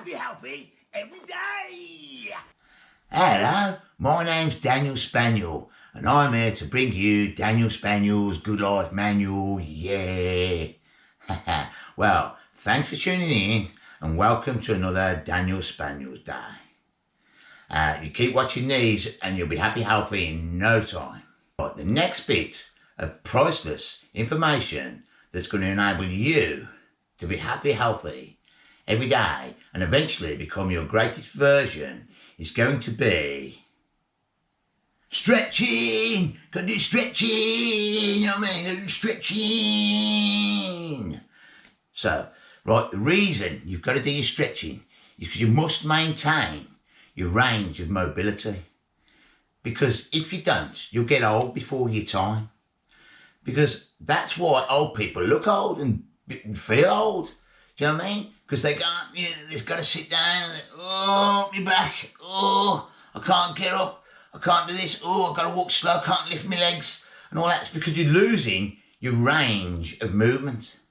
happy, healthy every day. Hello, my name's Daniel Spaniel, and I'm here to bring you Daniel Spaniel's Good Life Manual, yeah. Well, thanks for tuning in, and welcome to another Daniel Spaniel's Day. You keep watching these, and you'll be happy, healthy in no time. But the next bit of priceless information that's going to enable you to be happy, healthy every day, and eventually become your greatest version is going to be stretching. Gotta do stretching, you know what I mean? Gotta do stretching. So, right, the reason you've got to do your stretching is because you must maintain your range of mobility. Because if you don't, you'll get old before your time. Because that's why old people look old and feel old. Do you know what I mean? Because they can't, they've got to sit down and, oh, my back, oh, I can't get up, I can't do this, oh, I've got to walk slow, I can't lift my legs, and all that's because you're losing your range of movement.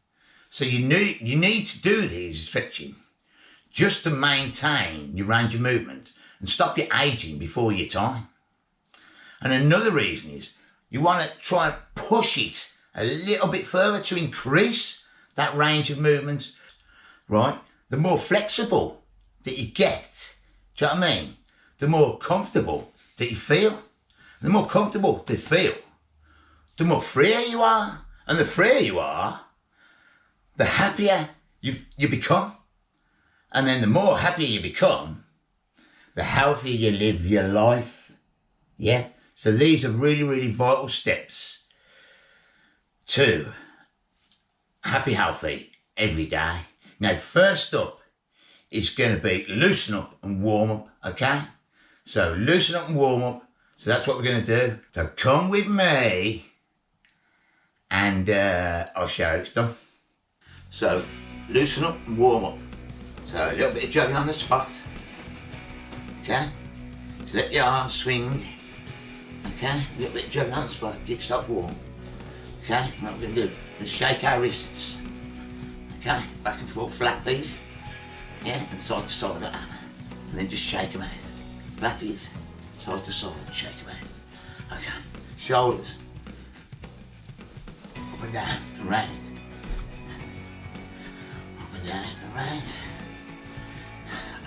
So you need to do these stretching just to maintain your range of movement and stop you aging before your time. And another reason is you want to try and push it a little bit further to increase that range of movement. Right? The more flexible that you get, do you know what I mean? The more comfortable that you feel. And the more comfortable they feel, the more freer you are. And the freer you are, the happier you become. And then the more happier you become, the healthier you live your life. Yeah? So these are really, really vital steps to happy, healthy every day. Now, first up is going to be loosen up and warm up, okay? So loosen up and warm up. So that's what we're going to do. So come with me and I'll show you how it's done. So loosen up and warm up. So a little bit of jogging on the spot, okay? So let your arms swing, okay? A little bit of jogging on the spot, get yourself warm, okay? What we're going to do is shake our wrists. Okay, back and forth, flappies, yeah, and side to side like that. And then just shake them out. Flappies, side to side, shake them out. Okay, shoulders, up and down and round. Up and down and round.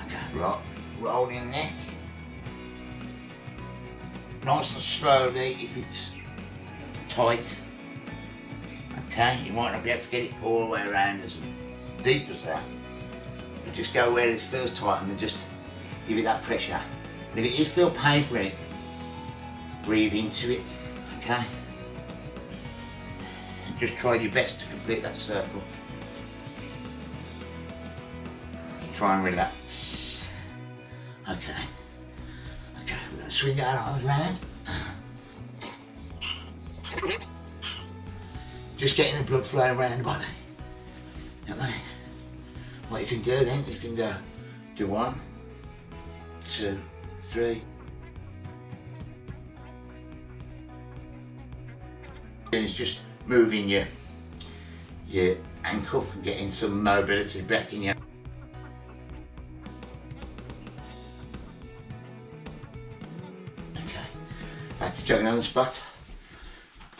Okay, right, rolling neck. Nice and slowly if it's tight. Okay, you might not be able to get it all the way around as deep as that. But just go where it feels tight and then just give it that pressure. And if it is feel painful in it, breathe into it, okay? And just try your best to complete that circle. Try and relax. Okay. Okay, we're going to swing our arms round. Just getting the blood flowing around the body. You know what I mean? What you can do then, you can go do 1, 2, 3. And it's just moving your ankle and getting some mobility back in your. Okay, back to jogging on the spot.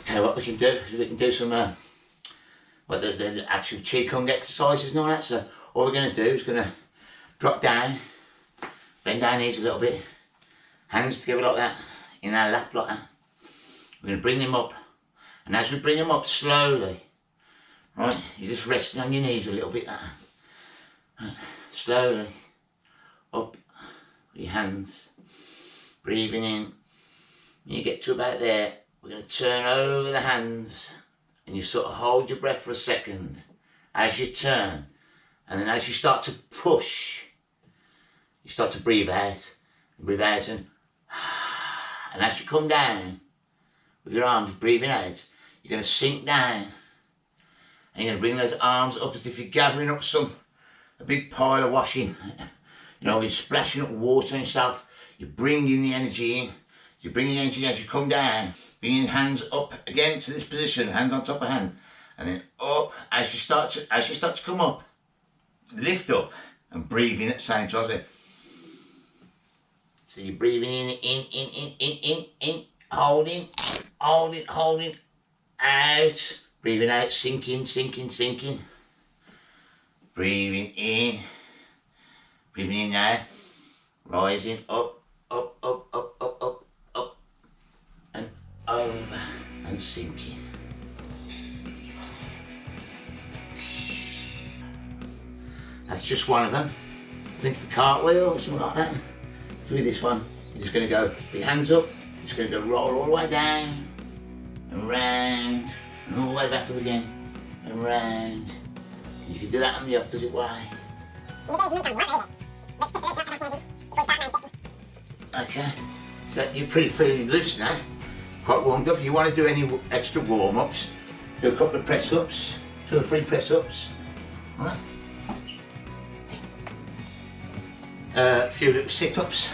Okay, what we can do is we can do some the actual Qigong exercises and all that. So all we're going to do is going to drop down, bend our knees a little bit, hands together like that, in our lap like that. We're going to bring them up, and as we bring them up slowly, right, you're just resting on your knees a little bit like that. Slowly, up with your hands, breathing in. When you get to about there, we're going to turn over the hands and you sort of hold your breath for a second as you turn, and then as you start to push, you start to breathe out and as you come down with your arms breathing out, you're going to sink down and you're going to bring those arms up as if you're gathering up a big pile of washing. You know, you're splashing up water on yourself, you're bringing the energy in. You bring the energy as you come down, bringing hands up again to this position, hand on top of hand, and then up as you start to come up, lift up, and breathing at the same time. So you're breathing in, holding, out, breathing out, sinking. Breathing in now, rising up, and over, and sinking. That's just one of them. I think it's the cartwheel or something like that. So with this one, you're just going to go with your hands up, you're just going to go roll all the way down, and round, and all the way back up again, and round. You can do that on the opposite way. Okay, so you're pretty feeling loose now, quite warmed up. If you want to do any extra warm-ups, do a couple of press-ups, 2 or 3 press-ups, right? A few little sit-ups.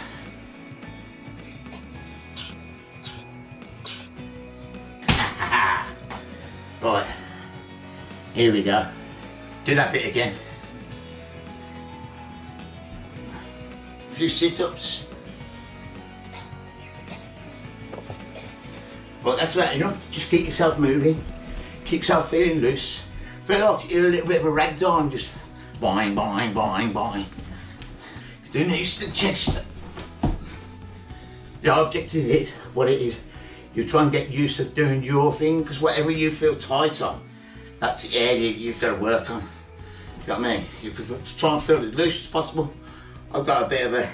Right, here we go. Do that bit again. A few sit-ups. Well, that's about enough. Just keep yourself moving. Keep yourself feeling loose. Feel like you're a little bit of a ragdoll, just boing. Do knees to the chest. The objective is what it is. You try and get used to doing your thing, because whatever you feel tight on, that's the area you've got to work on. You know what I mean? You could try and feel as loose as possible. I've got a bit of a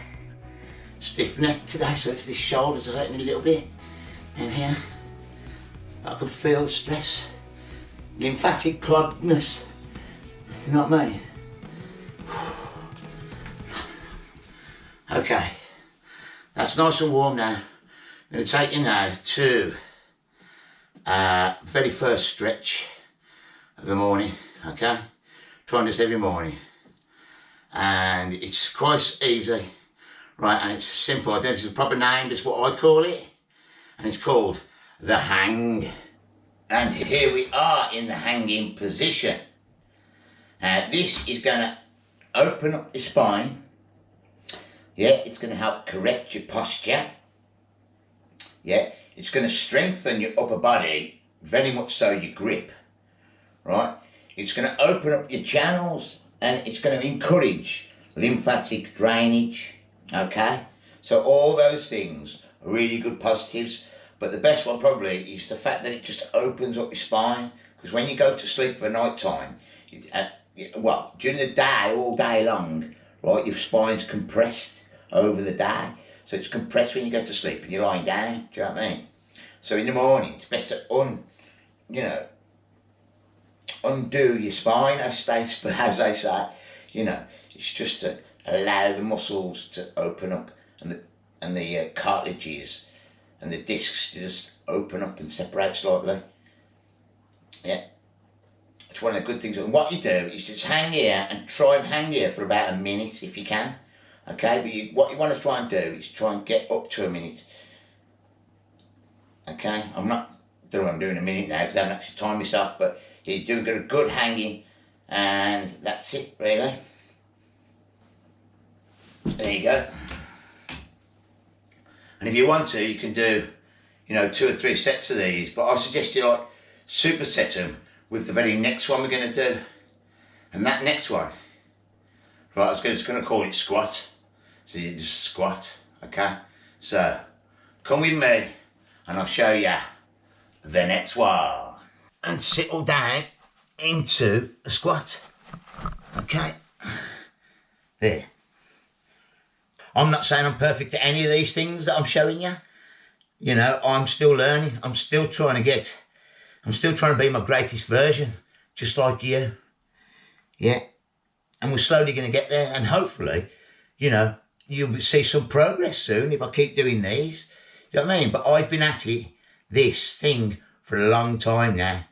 stiff neck today, so it's this shoulder's hurting a little bit. And here, I can feel the stress, lymphatic cloggedness. You know what I mean? Okay, that's nice and warm now. I'm going to take you now to very first stretch of the morning, okay? Try and do this every morning. And it's quite easy, right? And it's simple. I don't know if it's a proper name, it's what I call it. And it's called the hang. And here we are in the hanging position. Now this is going to open up your spine. Yeah, it's going to help correct your posture. Yeah, it's going to strengthen your upper body, very much so your grip, right? It's going to open up your channels and it's going to encourage lymphatic drainage, okay? So all those things are really good positives, but the best one probably is the fact that it just opens up your spine, because when you go to sleep for night time, well, during the day, all day long, right, your spine's compressed over the day. So it's compressed when you go to sleep and you're lying down, do you know what I mean? So in the morning, it's best to undo your spine, as they say, you know, it's just to allow the muscles to open up and the cartilages and the discs to just open up and separate slightly. Yeah, it's one of the good things. And what you do is just hang here and try and hang here for about a minute if you can. Okay, but what you want to try and do is try and get up to a minute. Okay, don't know what I'm doing a minute now because I haven't actually timed myself, but you're doing a good hanging, and that's it really. There you go. And if you want to, you can do, 2 or 3 sets of these, but I suggest you superset them with the very next one we're going to do. And that next one, right, I was just going to call it squat. So you just squat, okay? So, come with me and I'll show you the next one. And settle down into a squat, okay? There. I'm not saying I'm perfect at any of these things that I'm showing you. I'm still learning. I'm still trying to be my greatest version, just like you. Yeah. And we're slowly going to get there, and hopefully, you'll see some progress soon if I keep doing these. You know what I mean? But I've been at this thing for a long time now,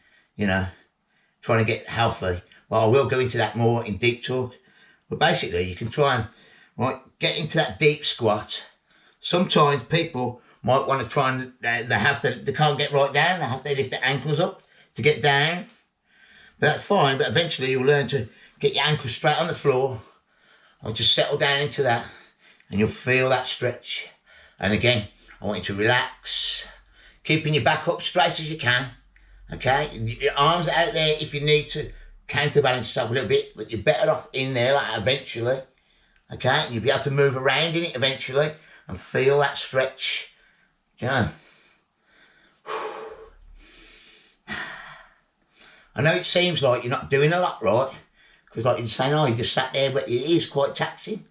trying to get healthy. Well, I will go into that more in deep talk. But basically, you can try and get into that deep squat. Sometimes people might want to try and, they can't get right down. They have to lift their ankles up to get down. But that's fine. But eventually you'll learn to get your ankles straight on the floor. I'll just settle down into that and you'll feel that stretch. And again, I want you to relax, keeping your back up straight as you can, okay? Your arms out there if you need to counterbalance yourself a little bit, but you're better off in there like eventually, okay? You'll be able to move around in it eventually and feel that stretch, do you know? I know it seems like you're not doing a lot, right? Because like you're saying, oh, you just sat there, but it is quite taxing.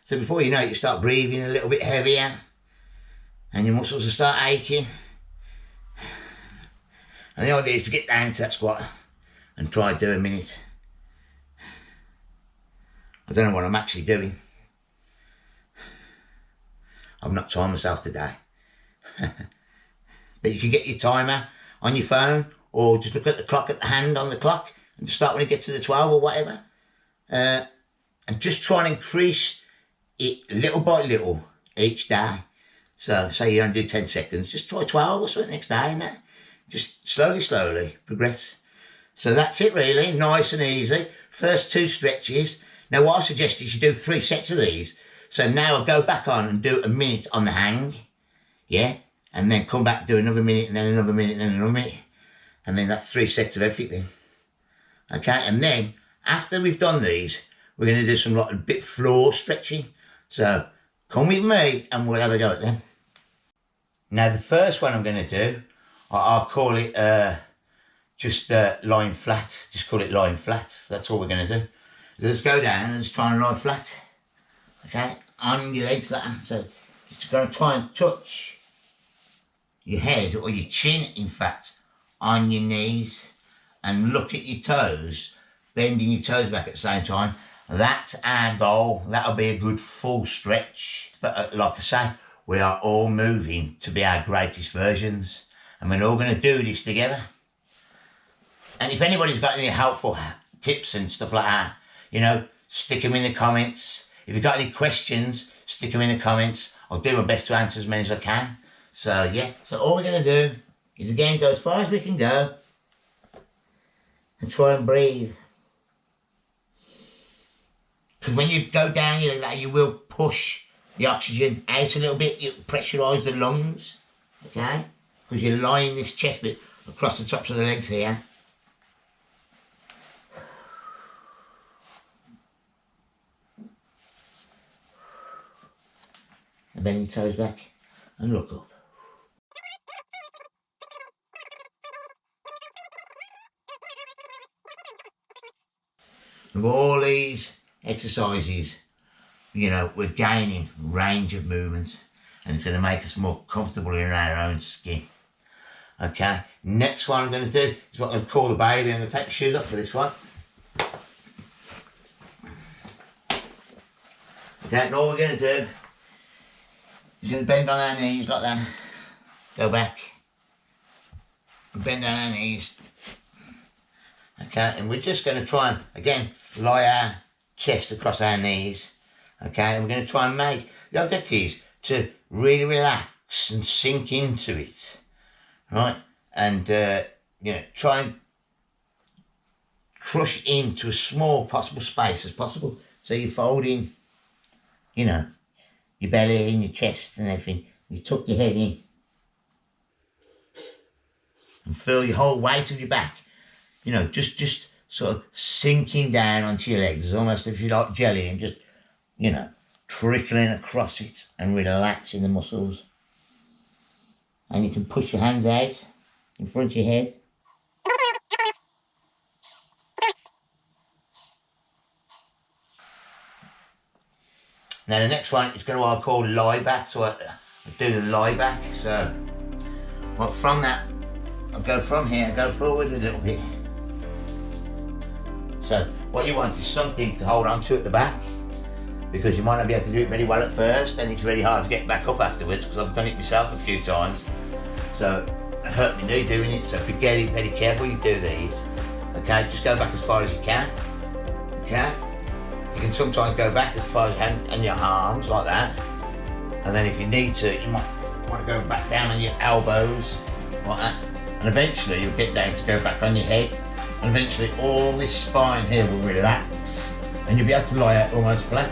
So before you know it, you start breathing a little bit heavier and your muscles will start aching. And the idea is to get down to that squat and try and do a minute. I don't know what I'm actually doing. I've not timed myself today. But you can get your timer on your phone or just look at the clock at the hand on the clock and just start when you get to the 12 or whatever. And just try and increase it little by little each day. So say you don't do 10 seconds, just try 12 or something next day and that. Just slowly progress. So that's it really, nice and easy. First 2 stretches. Now what I suggest is you do 3 sets of these. So now I'll go back on and do a minute on the hang. Yeah? And then come back, do another minute and then another minute and then another minute. And then that's 3 sets of everything. Okay, and then after we've done these, we're going to do some like a bit floor stretching. So come with me and we'll have a go at them. Now the first one I'm going to do, I'll call it just lying flat. Just call it lying flat. That's all we're going to do. So let's go down and just try and lie flat. Okay, on your legs like that. So you're going to try and touch your head or your chin, in fact, on your knees and look at your toes, bending your toes back at the same time. That's our goal. That'll be a good full stretch. But like I say, we are all moving to be our greatest versions and we're all going to do this together. And if anybody's got any helpful tips and stuff like that, you know, stick them in the comments. If you've got any questions, stick them in the comments. I'll do my best to answer as many as I can. So yeah, so all we're going to do is again go as far as we can go and try and breathe. Because when you go down your leg, you will push the oxygen out a little bit, you pressurise the lungs, okay? Because you're lying this chest bit across the tops of the legs here. And bend your toes back and look up. With all these exercises, you know, we're gaining range of movement and it's going to make us more comfortable in our own skin. Okay, next one I'm going to do is what I'm going to call the baby. I'm going to take the shoes off for this one. Okay, and all we're going to do is going to bend on our knees like that, go back, and bend on our knees. Okay, and we're just going to try and, again, lie our chest across our knees. Okay, and we're going to try and make, the objective is to really relax and sink into it, right? And, you know, try and crush into as small possible space as possible. So you're folding, you know, your belly and your chest and everything. You tuck your head in and feel your whole weight of your back, you know, just sort of sinking down onto your legs, almost if you like jelly, and just, you know, trickling across it and relaxing the muscles. And you can push your hands out in front of your head. Now the next one is going to what I call lie back, so I do the lie back. So well, from that, I'll go from here, go forward a little bit. So what you want is something to hold on to at the back, because you might not be able to do it very well at first and it's very hard to get back up afterwards, because I've done it myself a few times. So it hurt my knee doing it, so if you get it very careful you do these. Okay, just go back as far as you can. Okay, you can sometimes go back as far as your hand and your arms like that, and then if you need to, you might want to go back down on your elbows like that, and eventually you'll get down to go back on your head, and eventually all this spine here will relax and you'll be able to lie out almost flat.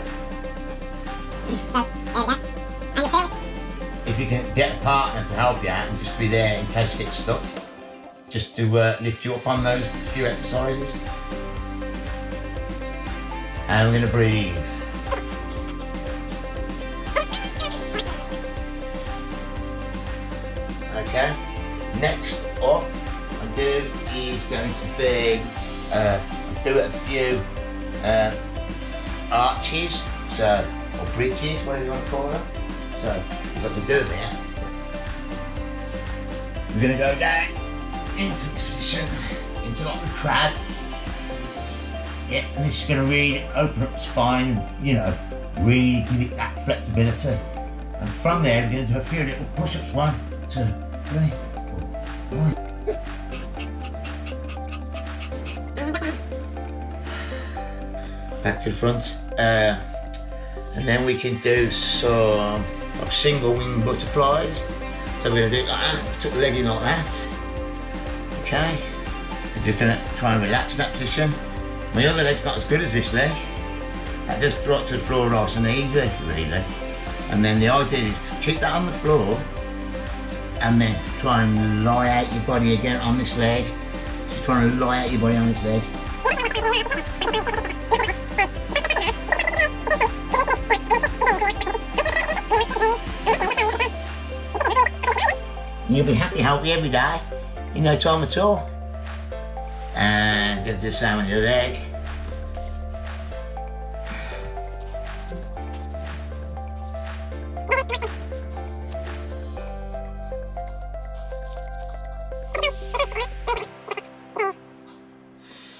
If you can get a partner to help you out and just be there in case you get stuck, just to lift you up on those few exercises. And we're going to breathe. Okay, next up I do is going to be, do a few arches, so, or bridges, whatever you want to call them. So, what we do there, we're going to go down into the position, into like the crab. Yeah, and this is going to really open up the spine, you know, really give it that flexibility. And from there, we're going to do a few little push-ups. 1, 2, 3, 4, 1. Back to the front. And then we can do some like single wing butterflies. So we're going to do it like that. Put the leg in like that. Okay. We're just going to try and relax in that position. My other leg's not as good as this leg. That just throw it to the floor nice and easy, really. And then the idea is to keep that on the floor and then try and lie out your body again on this leg. Just trying to lie out your body on this leg. And you'll be happy, healthy every day in no time at all. And going to do the same with your leg.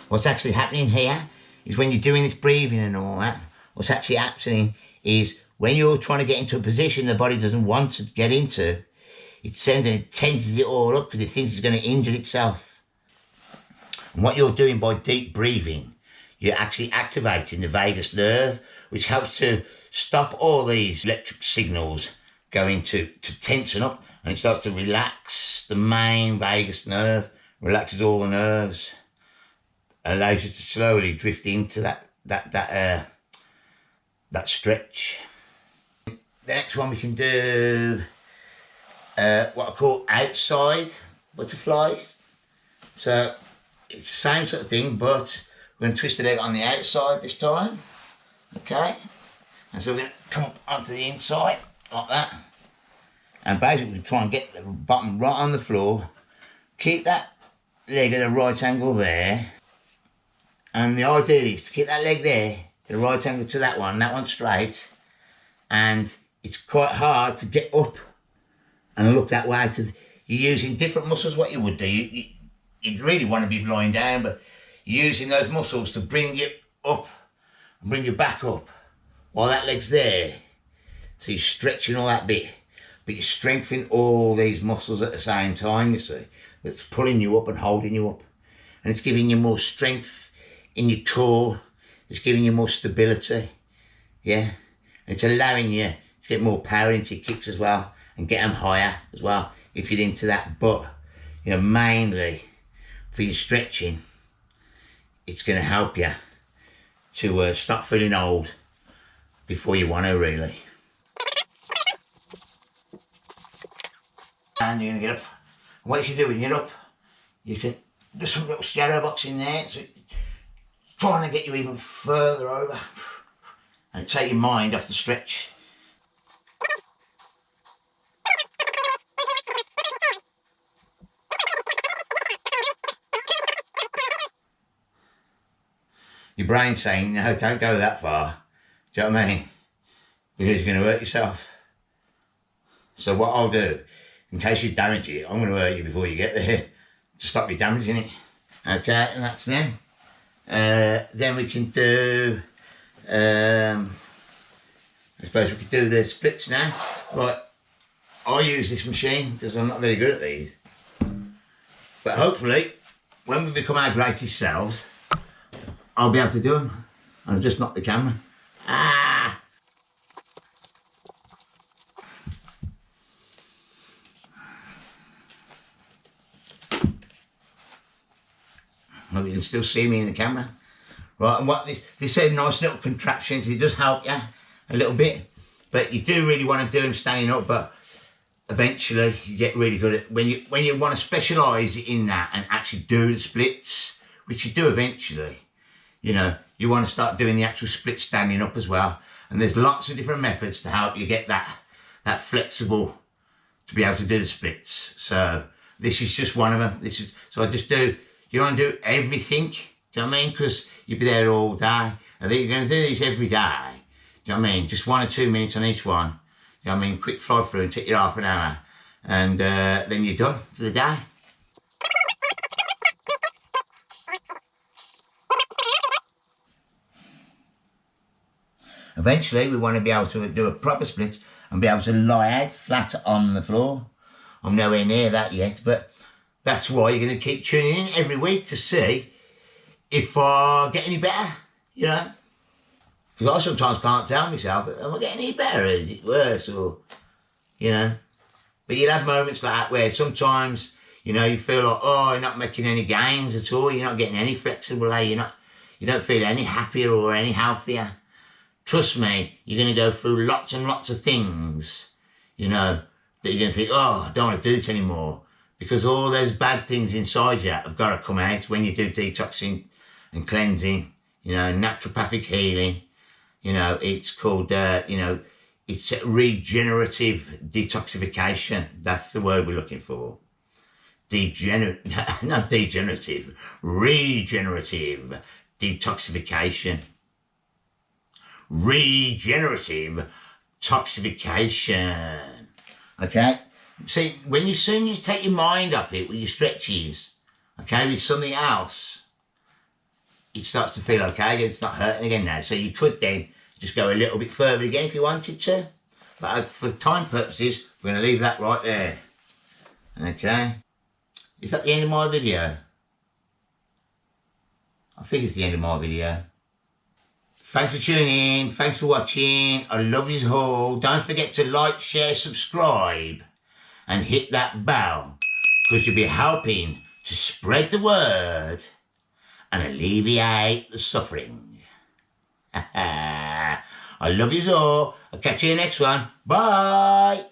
What's actually happening here is when you're doing this breathing and all that, what's actually happening is when you're trying to get into a position the body doesn't want to get into, it sends and it tenses it all up because it thinks it's going to injure itself. And what you're doing by deep breathing, you're actually activating the vagus nerve, which helps to stop all these electric signals going to tension up, and it starts to relax the main vagus nerve, relaxes all the nerves, allows you to slowly drift into that stretch. The next one we can do what I call outside butterflies. So it's the same sort of thing, but we're going to twist the leg on the outside this time. Okay, and so we're going to come up onto the inside like that, and basically we try and get the bottom right on the floor, keep that leg at a right angle there, and the idea is to keep that leg there at a right angle to that one straight, and it's quite hard to get up and look that way because you're using different muscles. What you would do, you'd really want to be lying down, but you're using those muscles to bring you up and bring you back up while that leg's there. So you're stretching all that bit, but you're strengthening all these muscles at the same time, you see. That's pulling you up and holding you up. And it's giving you more strength in your core. It's giving you more stability, yeah. And it's allowing you to get more power into your kicks as well and get them higher as well if you're into that. But, you know, mainly for your stretching, it's going to help you to stop feeling old before you want to, really. And you're going to get up. And what you can do when you're up, you can do some little shadow boxing there, so trying to get you even further over and take your mind off the stretch. Your brain's saying, no, don't go that far. Do you know what I mean? Because you're going to hurt yourself. So what I'll do, in case you damage it, I'm going to hurt you before you get there to stop you damaging it. Okay, and that's them. Then we can do, I suppose we could do the splits now. Right, I use this machine because I'm not very good at these. But hopefully, when we become our greatest selves, I'll be able to do them. And I've just knocked the camera. Ah! Hope you can still see me in the camera. Right, and what this is a nice little contraption, it does help you a little bit. But you do really want to do them standing up, but eventually you get really good at when you want to specialise in that and actually do the splits, which you do eventually. You know, you want to start doing the actual split standing up as well. And there's lots of different methods to help you get that flexible to be able to do the splits. So this is just one of them. So I just do, you don't do everything, do you know what I mean? Because you'll be there all day. I think you're going to do these every day. Do you know what I mean? Just 1 or 2 minutes on each one. You know what I mean? Quick fly through and take you half an hour. And then you're done for the day. Eventually, we want to be able to do a proper split and be able to lie out flat on the floor. I'm nowhere near that yet, but that's why you're going to keep tuning in every week to see if I get any better, you know. Because I sometimes can't tell myself, am I getting any better? Is it worse? Or, you know. But you'll have moments like that where sometimes, you know, you feel like, oh, you're not making any gains at all. You're not getting any flexible, you don't feel any happier or any healthier. Trust me, you're going to go through lots and lots of things, you know, that you're going to think, oh, I don't want to do this anymore. Because all those bad things inside you have got to come out when you do detoxing and cleansing, you know, naturopathic healing. You know, it's called, you know, it's regenerative detoxification. That's the word we're looking for. Not degenerative, regenerative detoxification. Regenerative toxification. Okay? See, when you soon as you take your mind off it with your stretches, okay, with something else, it starts to feel okay. It's not hurting again now. So you could then just go a little bit further again if you wanted to. But for time purposes, we're going to leave that right there. Okay? Is that the end of my video? I think it's the end of my video. Thanks for tuning in. Thanks for watching. I love you all. Don't forget to like, share, subscribe and hit that bell because you'll be helping to spread the word and alleviate the suffering. I love you all. I'll catch you in the next one. Bye.